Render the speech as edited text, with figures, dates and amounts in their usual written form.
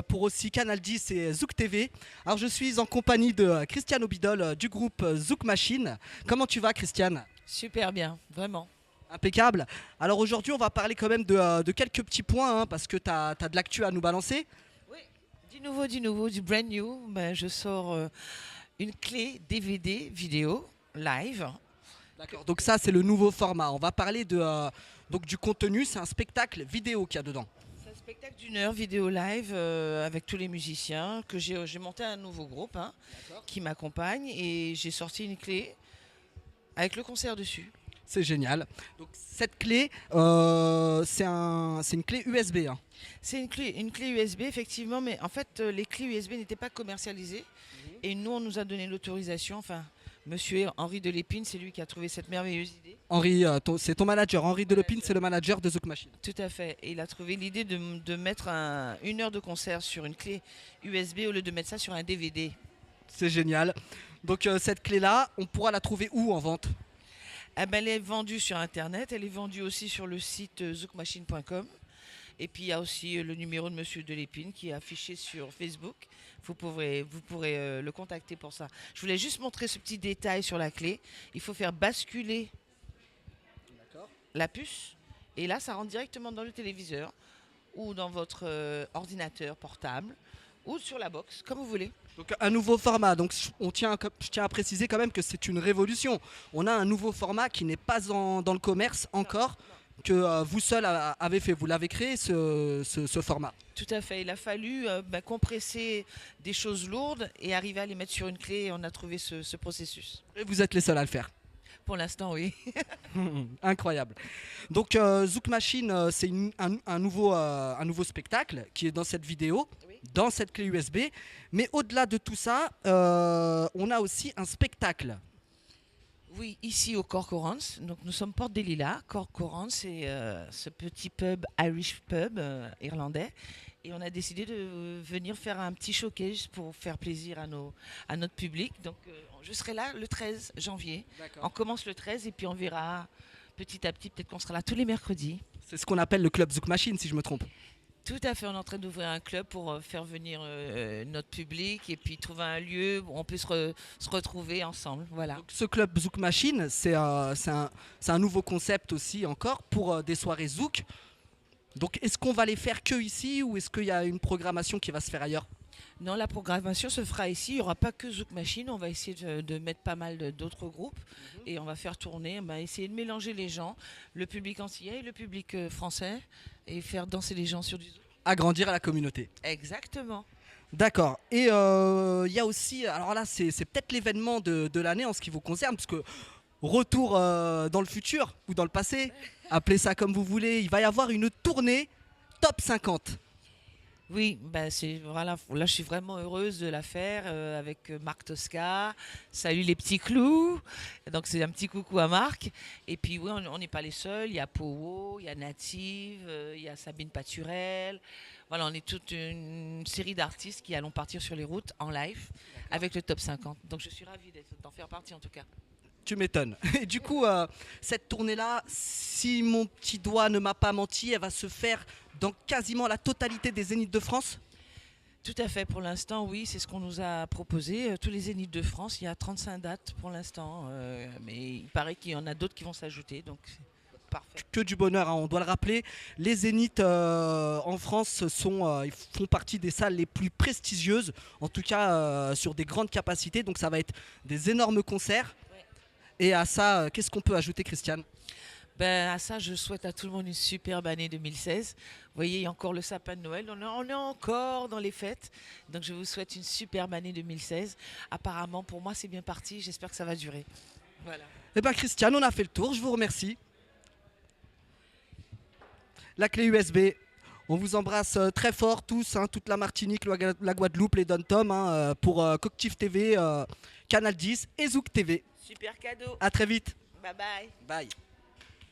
Pour aussi Canal 10 et Zouk TV. Alors je suis en compagnie de Christiane Obidol du groupe Zouk Machine. Comment tu vas, Christiane? Super bien, vraiment. Impeccable. Alors aujourd'hui on va parler quand même de quelques petits points, hein, parce que tu as de l'actu à nous balancer. Oui, du nouveau, du brand new. Ben, je sors une clé DVD vidéo live. D'accord. Donc ça c'est le nouveau format. On va parler donc du contenu, c'est un spectacle vidéo qu'il y a dedans. C'est un spectacle d'une heure vidéo live avec tous les musiciens que j'ai monté un nouveau groupe qui m'accompagne et j'ai sorti une clé avec le concert dessus. C'est génial. Donc cette clé, c'est une clé USB, hein. C'est une clé USB effectivement, mais en fait les clés USB n'étaient pas commercialisées et nous on nous a donné l'autorisation. Enfin, Monsieur Henri Delépine, c'est lui qui a trouvé cette merveilleuse idée. Henri, c'est ton manager. Henri Delépine, Manager. c'est le manager de Zouk Machine. Tout à fait. Et il a trouvé l'idée de mettre une heure de concert sur une clé USB au lieu de mettre ça sur un DVD. C'est génial. Donc cette clé-là, on pourra la trouver où en vente? Eh ben, elle est vendue sur Internet, elle est vendue aussi sur le site zoukmachine.com. Et puis il y a aussi le numéro de Monsieur Delépine qui est affiché sur Facebook. Vous pourrez le contacter pour ça. Je voulais juste montrer ce petit détail sur la clé. Il faut faire basculer la puce. Et là, ça rentre directement dans le téléviseur ou dans votre ordinateur portable ou sur la box, comme vous voulez. Donc un nouveau format. Donc je tiens à préciser quand même que c'est une révolution. On a un nouveau format qui n'est pas dans le commerce encore, que vous seul avez fait. Vous l'avez créé ce format. Tout à fait. Il a fallu compresser des choses lourdes et arriver à les mettre sur une clé. Et on a trouvé ce processus. Et vous êtes les seuls à le faire. Pour l'instant, oui. Incroyable. Donc Zouk Machine, c'est un nouveau spectacle qui est dans cette vidéo, Oui. dans cette clé USB. Mais au-delà de tout ça, on a aussi un spectacle. Oui, ici au Corcoran. Donc nous sommes Porte des Lilas. Corcoran, c'est ce petit pub, Irish pub irlandais. Et on a décidé de venir faire un petit showcase pour faire plaisir à notre public. Donc je serai là le 13 janvier. On commence le 13 et puis on verra petit à petit. Peut-être qu'on sera là tous les mercredis. C'est ce qu'on appelle le club Zouk Machine, si je me trompe. Tout à fait, on est en train d'ouvrir un club pour faire venir notre public et puis trouver un lieu où on peut se retrouver ensemble. Voilà. Donc, ce club Zouk Machine, c'est un nouveau concept aussi encore pour des soirées Zouk. Donc est-ce qu'on va les faire que ici ou est-ce qu'il y a une programmation qui va se faire ailleurs? Non, la programmation se fera ici. Il n'y aura pas que Zouk Machine. On va essayer de mettre pas mal d'autres groupes et on va faire tourner. On va essayer de mélanger les gens, le public antillais et le public français et faire danser les gens sur du Zouk. Agrandir à la communauté. Exactement. D'accord. Et il y a aussi, alors là c'est peut-être l'événement de l'année en ce qui vous concerne, parce que retour dans le futur ou dans le passé, appelez ça comme vous voulez, il va y avoir une tournée top 50. Oui, voilà. Là, je suis vraiment heureuse de la faire avec Marc Tosca. Salut les petits clous. Donc c'est un petit coucou à Marc. Et puis oui, on n'est pas les seuls. Il y a Powo, il y a Native, il y a Sabine Paturel. Voilà, on est toute une série d'artistes qui allons partir sur les routes en live avec le top 50. Donc je suis ravie d'en faire partie en tout cas. Tu m'étonnes. Et du coup, cette tournée-là, si mon petit doigt ne m'a pas menti, elle va se faire dans quasiment la totalité des Zéniths de France. Tout à fait, pour l'instant, oui, c'est ce qu'on nous a proposé. Tous les Zéniths de France, il y a 35 dates pour l'instant, mais il paraît qu'il y en a d'autres qui vont s'ajouter, donc c'est parfait. Que du bonheur, hein, on doit le rappeler. Les Zéniths en France ils font partie des salles les plus prestigieuses, en tout cas sur des grandes capacités, donc ça va être des énormes concerts. Ouais. Et à ça, qu'est-ce qu'on peut ajouter, Christiane? À ça, je souhaite à tout le monde une superbe année 2016. Vous voyez, il y a encore le sapin de Noël, on est encore dans les fêtes, donc je vous souhaite une superbe année 2016. Apparemment, pour moi, c'est bien parti, j'espère que ça va durer. Voilà. Eh bien, Christiane, on a fait le tour, je vous remercie. La clé USB. On vous embrasse très fort tous, hein, toute la Martinique, la Guadeloupe, les Dom-Tom, hein, pour Coctif TV, Canal 10 et Zouk TV. Super cadeau. A très vite. Bye bye. Bye.